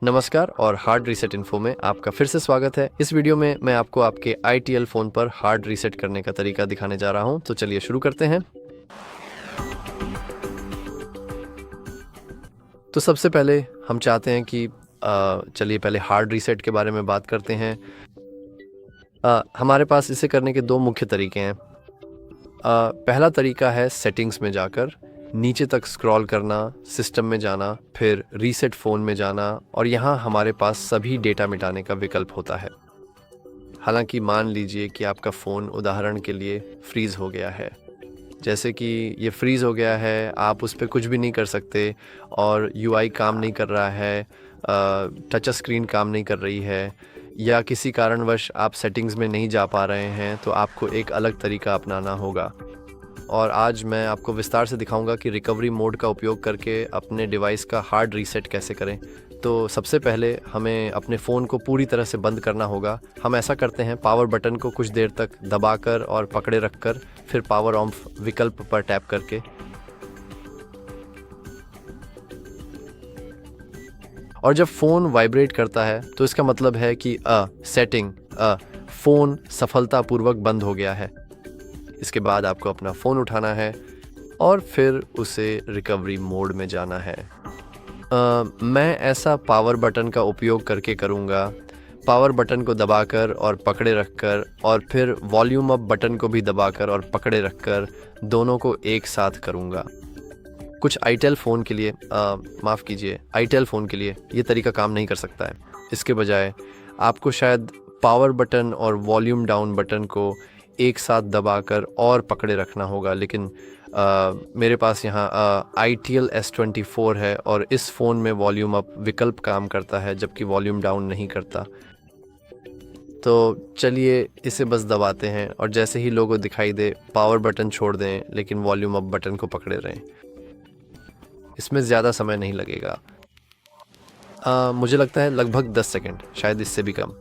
नमस्कार और hard reset info में आपका फिर से स्वागत है। इस वीडियो में मैं आपको आपके ITL फ़ोन पर हार्ड रीसेट करने का तरीका दिखाने जा रहा हूं, तो चलिए शुरू करते हैं। तो सबसे पहले हम चाहते हैं कि चलिए पहले हार्ड रीसेट के बारे में बात करते हैं। हमारे पास इसे करने के दो मुख्य तरीके हैं। पहला तरीका है सेटिंग्स में जाकर नीचे तक स्क्रॉल करना, सिस्टम में जाना, फिर रीसेट फ़ोन में जाना और यहाँ हमारे पास सभी डेटा मिटाने का विकल्प होता है। हालांकि मान लीजिए कि आपका फ़ोन उदाहरण के लिए फ्रीज़ हो गया है, जैसे कि ये फ्रीज़ हो गया है, आप उस पर कुछ भी नहीं कर सकते और UI काम नहीं कर रहा है, टच स्क्रीन काम नहीं कर रही है या किसी कारणवश आप सेटिंग्स में नहीं जा पा रहे हैं, तो आपको एक अलग तरीका अपनाना होगा। और आज मैं आपको विस्तार से दिखाऊंगा कि रिकवरी मोड का उपयोग करके अपने डिवाइस का हार्ड रीसेट कैसे करें। तो सबसे पहले हमें अपने फ़ोन को पूरी तरह से बंद करना होगा। हम ऐसा करते हैं, पावर बटन को कुछ देर तक दबाकर और पकड़े रखकर फिर पावर ऑफ विकल्प पर टैप करके और जब फ़ोन वाइब्रेट करता है तो इसका मतलब है कि फ़ोन सफलतापूर्वक बंद हो गया है। इसके बाद आपको अपना फ़ोन उठाना है और फिर उसे रिकवरी मोड में जाना है। मैं ऐसा पावर बटन का उपयोग करके करूँगा। पावर बटन को दबाकर और पकड़े रखकर और फिर वॉल्यूम अप बटन को भी दबाकर और पकड़े रखकर दोनों को एक साथ करूँगा। कुछ ITEL फ़ोन के लिए ITEL फ़ोन के लिए ये तरीका काम नहीं कर सकता है। इसके बजाय आपको शायद पावर बटन और वॉल्यूम डाउन बटन को एक साथ दबाकर और पकड़े रखना होगा, लेकिन मेरे पास यहाँ ITEL S24 है और इस फ़ोन में वॉल्यूम अप विकल्प काम करता है जबकि वॉल्यूम डाउन नहीं करता। तो चलिए इसे बस दबाते हैं और जैसे ही लोगो दिखाई दे पावर बटन छोड़ दें, लेकिन वॉल्यूम अप बटन को पकड़े रहें। इसमें ज़्यादा समय नहीं लगेगा, मुझे लगता है लगभग 10 सेकंड, शायद इससे भी कम।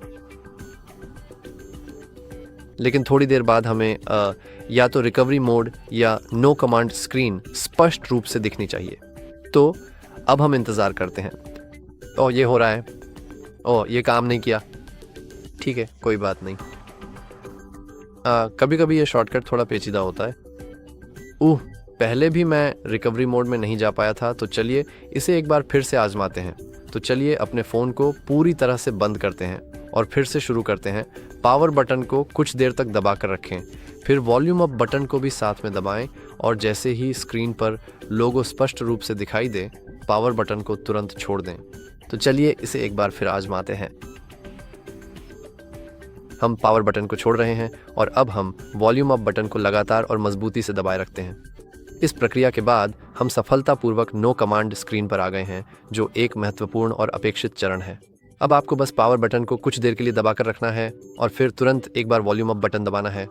लेकिन थोड़ी देर बाद हमें या तो रिकवरी मोड या नो कमांड स्क्रीन स्पष्ट रूप से दिखनी चाहिए। तो अब हम इंतज़ार करते हैं। ये हो रहा है, ये काम नहीं किया, ठीक है, कोई बात नहीं। कभी कभी ये शॉर्टकट थोड़ा पेचीदा होता है। पहले भी मैं रिकवरी मोड में नहीं जा पाया था, तो चलिए इसे एक बार फिर से आजमाते हैं। तो चलिए अपने फ़ोन को पूरी तरह से बंद करते हैं और फिर से शुरू करते हैं। पावर बटन को कुछ देर तक दबा कर रखें, फिर वॉल्यूम अप बटन को भी साथ में दबाएं और जैसे ही स्क्रीन पर लोगो स्पष्ट रूप से दिखाई दे, पावर बटन को तुरंत छोड़ दें। तो चलिए इसे एक बार फिर आजमाते हैं। हम पावर बटन को छोड़ रहे हैं और अब हम वॉल्यूम अप बटन को लगातार और मजबूती से दबाए रखते हैं। इस प्रक्रिया के बाद हम सफलतापूर्वक नो कमांड स्क्रीन पर आ गए हैं, जो एक महत्वपूर्ण और अपेक्षित चरण है। अब आपको बस पावर बटन को कुछ देर के लिए दबाकर रखना है और फिर तुरंत एक बार वॉल्यूम अप बटन दबाना है।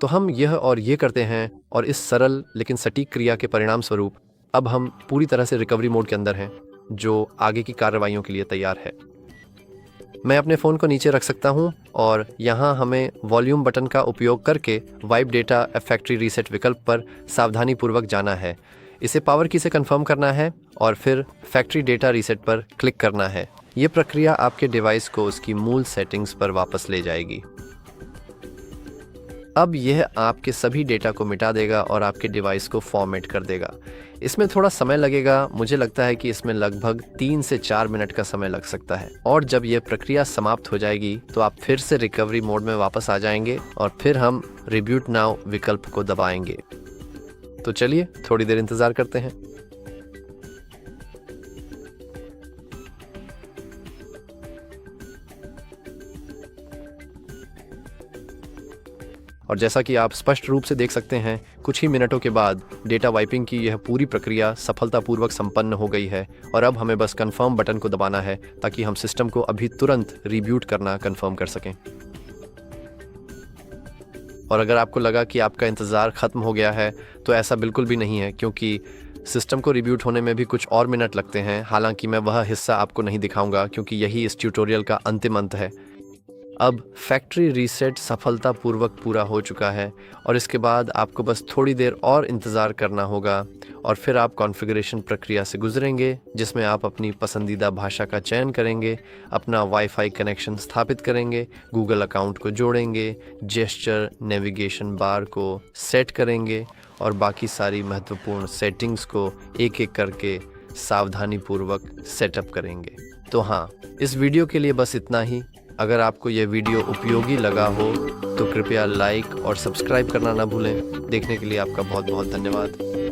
तो हम ये करते हैं और इस सरल लेकिन सटीक क्रिया के परिणाम स्वरूप अब हम पूरी तरह से रिकवरी मोड के अंदर हैं, जो आगे की कार्रवाइयों के लिए तैयार है। मैं अपने फ़ोन को नीचे रख सकता हूं और यहाँ हमें वॉल्यूम बटन का उपयोग करके वाइप डेटा फैक्ट्री रीसेट विकल्प पर सावधानीपूर्वक जाना है। इसे पावर की से कंफर्म करना है और फिर फैक्ट्री डेटा रीसेट पर क्लिक करना है। ये प्रक्रिया आपके डिवाइस को उसकी मूल सेटिंग्स पर वापस ले जाएगी। अब यह आपके सभी डेटा को मिटा देगा और आपके डिवाइस को फॉर्मेट कर देगा। इसमें थोड़ा समय लगेगा, मुझे लगता है कि इसमें लगभग 3 से 4 मिनट का समय लग सकता है। और जब यह प्रक्रिया समाप्त हो जाएगी तो आप फिर से रिकवरी मोड में वापस आ जाएंगे और फिर हम रिब्यूट नाउ विकल्प को दबाएंगे। तो चलिए थोड़ी देर इंतज़ार करते हैं। और जैसा कि आप स्पष्ट रूप से देख सकते हैं, कुछ ही मिनटों के बाद डेटा वाइपिंग की यह पूरी प्रक्रिया सफलतापूर्वक संपन्न हो गई है और अब हमें बस कंफर्म बटन को दबाना है ताकि हम सिस्टम को अभी तुरंत रिब्यूट करना कंफर्म कर सकें। और अगर आपको लगा कि आपका इंतज़ार ख़त्म हो गया है, तो ऐसा बिल्कुल भी नहीं है, क्योंकि सिस्टम को रिब्यूट होने में भी कुछ और मिनट लगते हैं। हालांकि मैं वह हिस्सा आपको नहीं दिखाऊंगा क्योंकि यही इस ट्यूटोरियल का अंतिम अंत है। अब फैक्ट्री रीसेट सफलतापूर्वक पूरा हो चुका है और इसके बाद आपको बस थोड़ी देर और इंतज़ार करना होगा और फिर आप कॉन्फ़िगरेशन प्रक्रिया से गुजरेंगे, जिसमें आप अपनी पसंदीदा भाषा का चयन करेंगे, अपना वाईफाई कनेक्शन स्थापित करेंगे, गूगल अकाउंट को जोड़ेंगे, जेस्चर नेविगेशन बार को सेट करेंगे और बाकी सारी महत्वपूर्ण सेटिंग्स को एक एक करके सावधानीपूर्वक सेटअप करेंगे। तो हाँ, इस वीडियो के लिए बस इतना ही। अगर आपको यह वीडियो उपयोगी लगा हो तो कृपया लाइक और सब्सक्राइब करना ना भूलें। देखने के लिए आपका बहुत बहुत धन्यवाद।